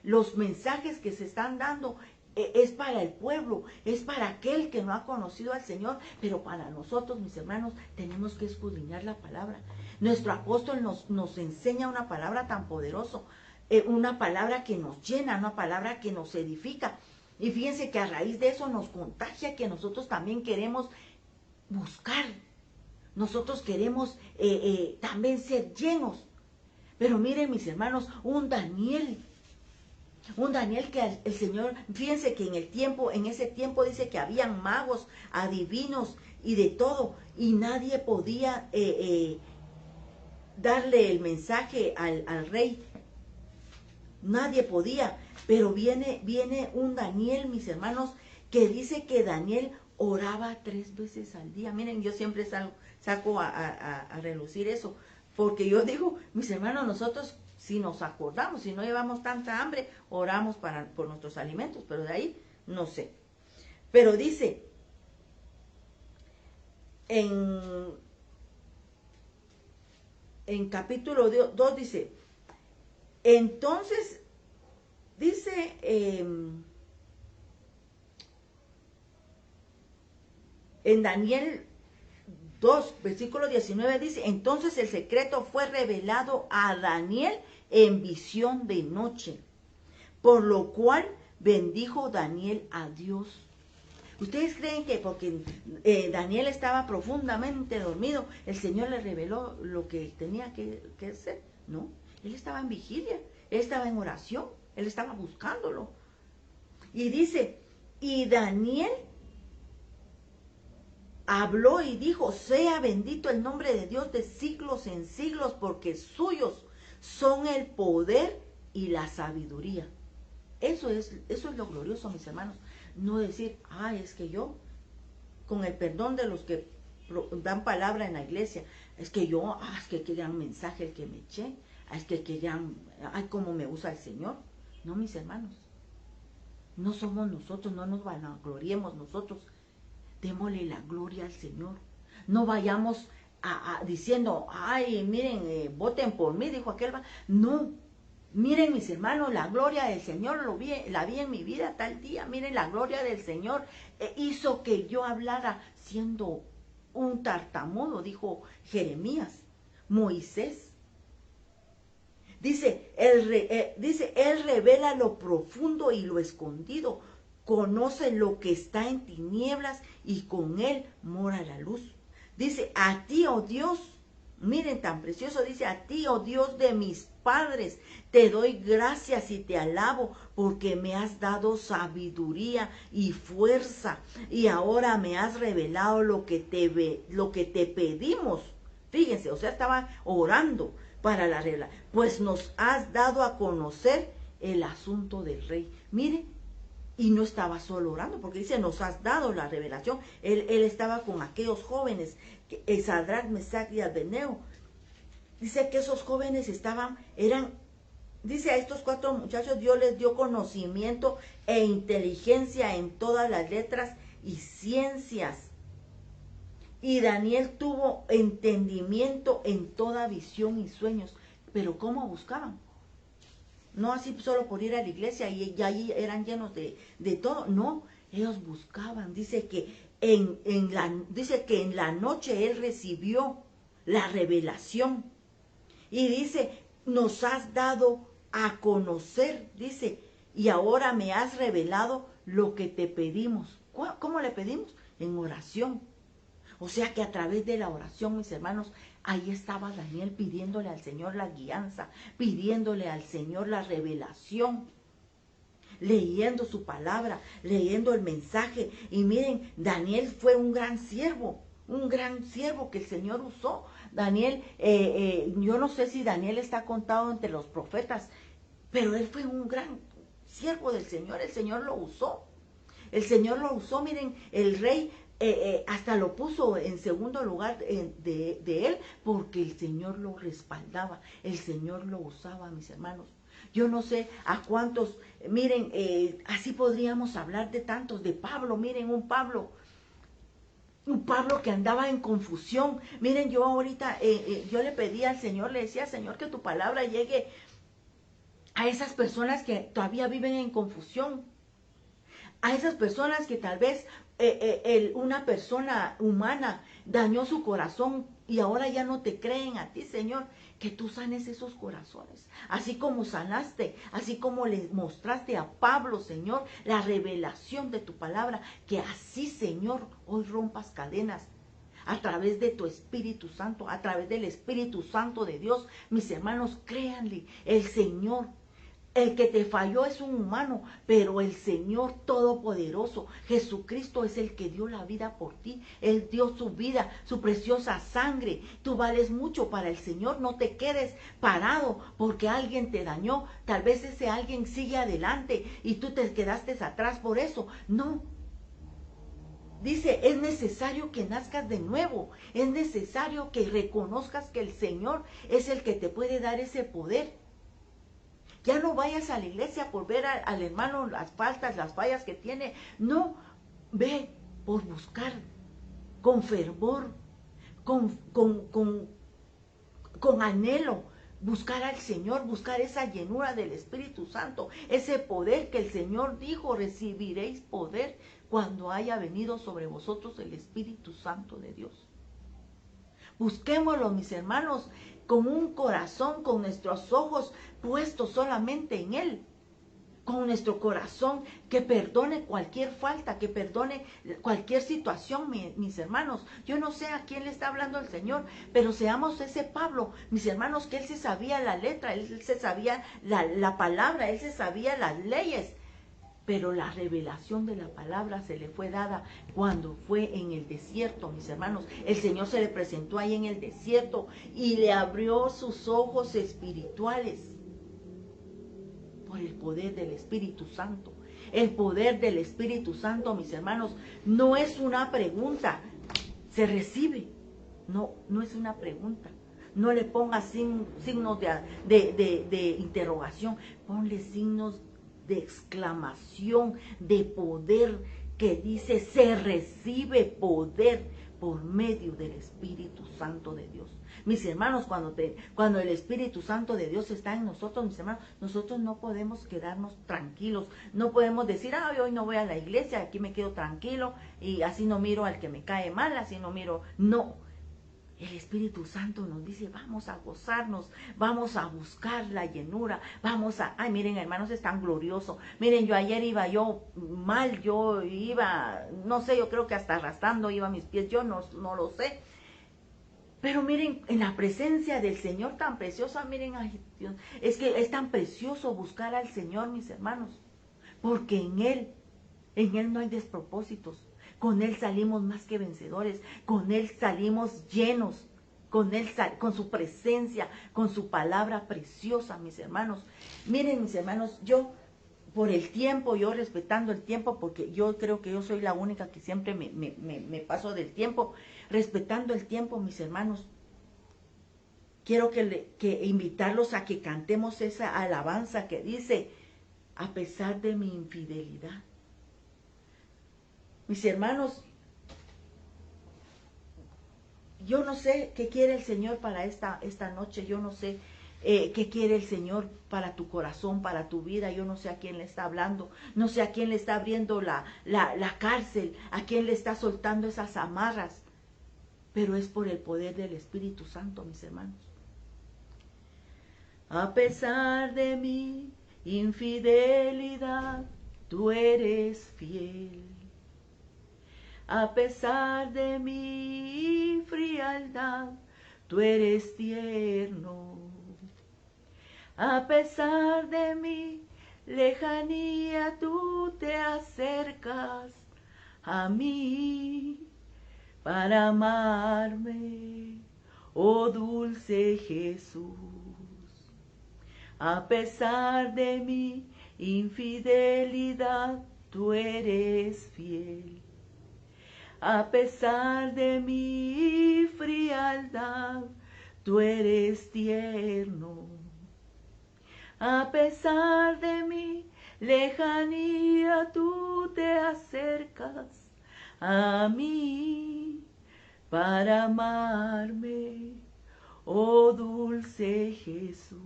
Los mensajes que se están dando es para el pueblo, es para aquel que no ha conocido al Señor, pero para nosotros, mis hermanos, tenemos que escudriñar la palabra. Nuestro apóstol nos enseña una palabra tan poderosa, una palabra que nos llena, una palabra que nos edifica. Y fíjense que a raíz de eso nos contagia que nosotros también queremos buscar. Nosotros queremos también ser llenos. Pero miren, mis hermanos, un Daniel que el Señor, fíjense que en ese tiempo dice que habían magos, adivinos y de todo, y nadie podía darle el mensaje al rey. Nadie podía, pero viene un Daniel, mis hermanos, que dice que Daniel oraba 3 veces al día. Miren, yo siempre saco a relucir eso, porque yo digo, mis hermanos, nosotros si nos acordamos, si no llevamos tanta hambre, oramos por nuestros alimentos, pero de ahí no sé. Pero dice, en capítulo 2 dice, entonces, dice, en Daniel 2, versículo 19 dice, entonces el secreto fue revelado a Daniel en visión de noche, por lo cual bendijo Daniel a Dios. ¿Ustedes creen que porque Daniel estaba profundamente dormido, el Señor le reveló lo que tenía que hacer? No, él estaba en vigilia, él estaba en oración, él estaba buscándolo. Y dice, y Daniel habló y dijo, sea bendito el nombre de Dios de siglos en siglos, porque suyos son el poder y la sabiduría. Eso es lo glorioso, mis hermanos. No decir, es que yo, con el perdón de los que dan palabra en la iglesia, es que yo, es que qué gran mensaje el que me eché, es que qué gran, cómo me usa el Señor. No, mis hermanos, no somos nosotros, no nos vanagloriemos nosotros. Démosle la gloria al Señor. No vayamos diciendo, miren, voten por mí, dijo aquel. No, miren, mis hermanos, la gloria del Señor la vi en mi vida tal día. Miren, la gloria del Señor hizo que yo hablara siendo un tartamudo, dijo Jeremías. Moisés. Dice, él revela lo profundo y lo escondido. Conoce lo que está en tinieblas y con él mora la luz. Dice, a ti, oh Dios, Miren, tan precioso, dice: a ti, oh Dios de mis padres, te doy gracias y te alabo, porque me has dado sabiduría y fuerza, y ahora me has revelado lo que te pedimos. Fíjense, o sea, estaba orando para la regla. Pues nos has dado a conocer el asunto del rey. Miren, y no estaba solo orando, porque dice: nos has dado la revelación. Él estaba con aquellos jóvenes, Sadrach, Mesach y Abednego. Dice que esos jóvenes dice, a estos 4 muchachos Dios les dio conocimiento e inteligencia en todas las letras y ciencias. Y Daniel tuvo entendimiento en toda visión y sueños. Pero ¿cómo buscaban? No así solo por ir a la iglesia y ya allí eran llenos de todo. No, ellos buscaban. Dice que en la noche él recibió la revelación. Y dice: nos has dado a conocer, dice, y ahora me has revelado lo que te pedimos. ¿Cómo le pedimos? En oración. O sea que a través de la oración, mis hermanos, ahí estaba Daniel pidiéndole al Señor la guianza, pidiéndole al Señor la revelación, leyendo su palabra, leyendo el mensaje. Y miren, Daniel fue un gran siervo que el Señor usó. Daniel, yo no sé si Daniel está contado entre los profetas, pero él fue un gran siervo del Señor. El Señor lo usó. El Señor lo usó. Miren, el rey hasta lo puso en segundo lugar de él, porque el Señor lo respaldaba, el Señor lo usaba, mis hermanos. Yo no sé a cuántos, miren, así podríamos hablar de tantos, de Pablo. Miren, un Pablo que andaba en confusión. Miren, yo ahorita, yo le pedí al Señor, le decía: Señor, que tu palabra llegue a esas personas que todavía viven en confusión, a esas personas que tal vez una persona humana dañó su corazón y ahora ya no te creen a ti, Señor. Que tú sanes esos corazones, así como sanaste, así como le mostraste a Pablo, Señor, la revelación de tu palabra. Que así, Señor, hoy rompas cadenas a través de tu Espíritu Santo, a través del Espíritu Santo de Dios. Mis hermanos, créanle, el Señor, el que te falló es un humano, pero el Señor Todopoderoso, Jesucristo, es el que dio la vida por ti. Él dio su vida, su preciosa sangre. Tú vales mucho para el Señor. No te quedes parado porque alguien te dañó. Tal vez ese alguien sigue adelante y tú te quedaste atrás por eso. No. Dice: es necesario que nazcas de nuevo. Es necesario que reconozcas que el Señor es el que te puede dar ese poder. Ya no vayas a la iglesia por ver al hermano las fallas que tiene. No, ve por buscar con fervor, con anhelo, buscar al Señor, buscar esa llenura del Espíritu Santo, ese poder que el Señor dijo: recibiréis poder cuando haya venido sobre vosotros el Espíritu Santo de Dios. Busquémoslo, mis hermanos, con un corazón, con nuestros ojos puestos solamente en Él, con nuestro corazón que perdone cualquier falta, que perdone cualquier situación, mis hermanos. Yo no sé a quién le está hablando el Señor, pero seamos ese Pablo, mis hermanos, que él se sabía la letra, él se sabía la palabra, él se sabía las leyes. Pero la revelación de la palabra se le fue dada cuando fue en el desierto, mis hermanos. El Señor se le presentó ahí en el desierto y le abrió sus ojos espirituales por el poder del Espíritu Santo. El poder del Espíritu Santo, mis hermanos, no es una pregunta. Se recibe. No es una pregunta. No le pongas signos de interrogación. Ponle signos de exclamación, de poder, que dice: se recibe poder por medio del Espíritu Santo de Dios. Mis hermanos, cuando el Espíritu Santo de Dios está en nosotros, mis hermanos, nosotros no podemos quedarnos tranquilos. No podemos decir: hoy no voy a la iglesia, aquí me quedo tranquilo y así no miro al que me cae mal, así no miro. No. El Espíritu Santo nos dice: vamos a gozarnos, vamos a buscar la llenura, miren, hermanos, es tan glorioso. Miren, ayer iba yo mal, yo iba, no sé, yo creo que hasta arrastrando iba mis pies, yo no lo sé. Pero miren, en la presencia del Señor tan preciosa, miren, ay, Dios, es que es tan precioso buscar al Señor, mis hermanos, porque en Él no hay despropósitos. Con Él salimos más que vencedores, con Él salimos llenos, con su presencia, con su palabra preciosa, mis hermanos. Miren, mis hermanos, yo por el tiempo, yo respetando el tiempo, porque yo creo que yo soy la única que siempre me paso del tiempo, respetando el tiempo, mis hermanos. Quiero que invitarlos a que cantemos esa alabanza que dice, a pesar de mi infidelidad. Mis hermanos, yo no sé qué quiere el Señor para esta noche, yo no sé qué quiere el Señor para tu corazón, para tu vida, yo no sé a quién le está hablando, no sé a quién le está abriendo la cárcel, a quién le está soltando esas amarras, pero es por el poder del Espíritu Santo, mis hermanos. A pesar de mi infidelidad, tú eres fiel. A pesar de mi frialdad, tú eres tierno. A pesar de mi lejanía, tú te acercas a mí para amarme, oh dulce Jesús. A pesar de mi infidelidad, tú eres fiel. A pesar de mi frialdad, tú eres tierno. A pesar de mi lejanía, tú te acercas a mí para amarme, oh dulce Jesús.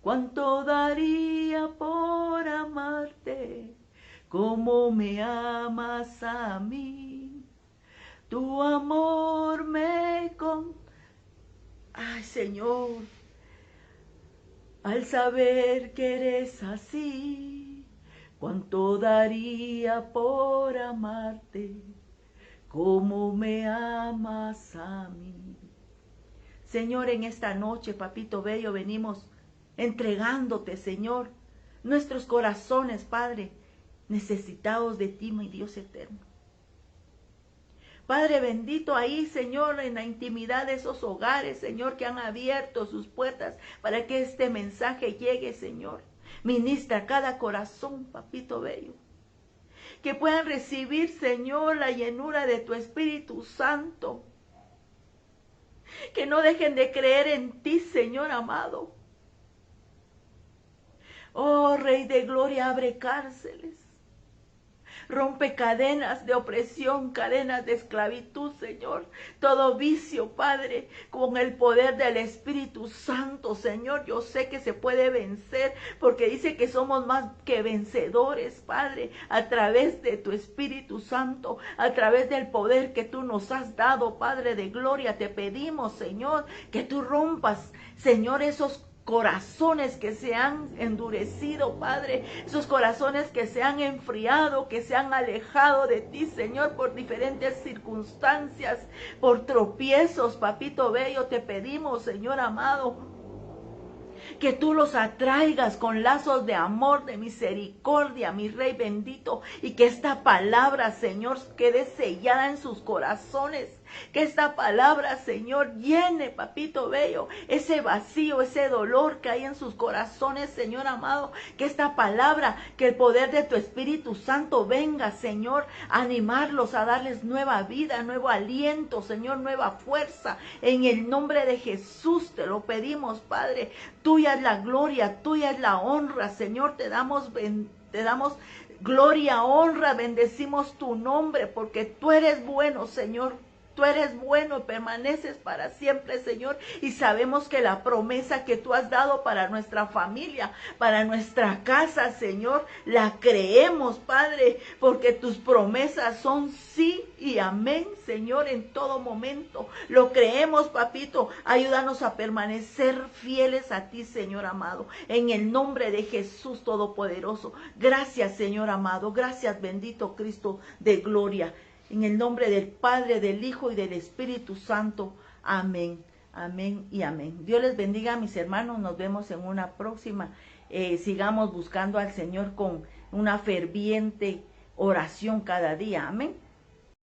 ¿Cuánto daría por amarte? Como me amas a mí, tu amor me Ay, Señor, al saber que eres así, cuánto daría por amarte, como me amas a mí. Señor, en esta noche, papito bello, venimos entregándote, Señor, nuestros corazones, Padre, necesitados de ti, mi Dios eterno. Padre bendito, ahí, Señor, en la intimidad de esos hogares, Señor, que han abierto sus puertas para que este mensaje llegue, Señor. Ministra cada corazón, papito bello. Que puedan recibir, Señor, la llenura de tu Espíritu Santo. Que no dejen de creer en ti, Señor amado. Oh, Rey de Gloria, abre cárceles. Rompe cadenas de opresión, cadenas de esclavitud, Señor. Todo vicio, Padre, con el poder del Espíritu Santo, Señor. Yo sé que se puede vencer porque dice que somos más que vencedores, Padre, a través de tu Espíritu Santo, a través del poder que tú nos has dado, Padre de Gloria. Te pedimos, Señor, que tú rompas, Señor, esos corazones que se han endurecido, Padre, esos corazones que se han enfriado, que se han alejado de ti, Señor, por diferentes circunstancias, por tropiezos, papito bello, te pedimos, Señor amado, que tú los atraigas con lazos de amor, de misericordia, mi Rey bendito, y que esta palabra, Señor, quede sellada en sus corazones. Que esta palabra, Señor, llene, papito bello, ese vacío, ese dolor que hay en sus corazones, Señor amado. Que esta palabra, que el poder de tu Espíritu Santo venga, Señor, a animarlos, a darles nueva vida, nuevo aliento, Señor, nueva fuerza. En el nombre de Jesús te lo pedimos, Padre. Tuya es la gloria, tuya es la honra, Señor. Te damos gloria, honra, bendecimos tu nombre, porque tú eres bueno, Señor. Tú eres bueno y permaneces para siempre, Señor. Y sabemos que la promesa que tú has dado para nuestra familia, para nuestra casa, Señor, la creemos, Padre, porque tus promesas son sí y amén, Señor, en todo momento. Lo creemos, papito. Ayúdanos a permanecer fieles a ti, Señor amado. En el nombre de Jesús Todopoderoso. Gracias, Señor amado. Gracias, bendito Cristo de gloria. En el nombre del Padre, del Hijo y del Espíritu Santo. Amén, amén y amén. Dios les bendiga, mis hermanos. Nos vemos en una próxima. Sigamos buscando al Señor con una ferviente oración cada día. Amén.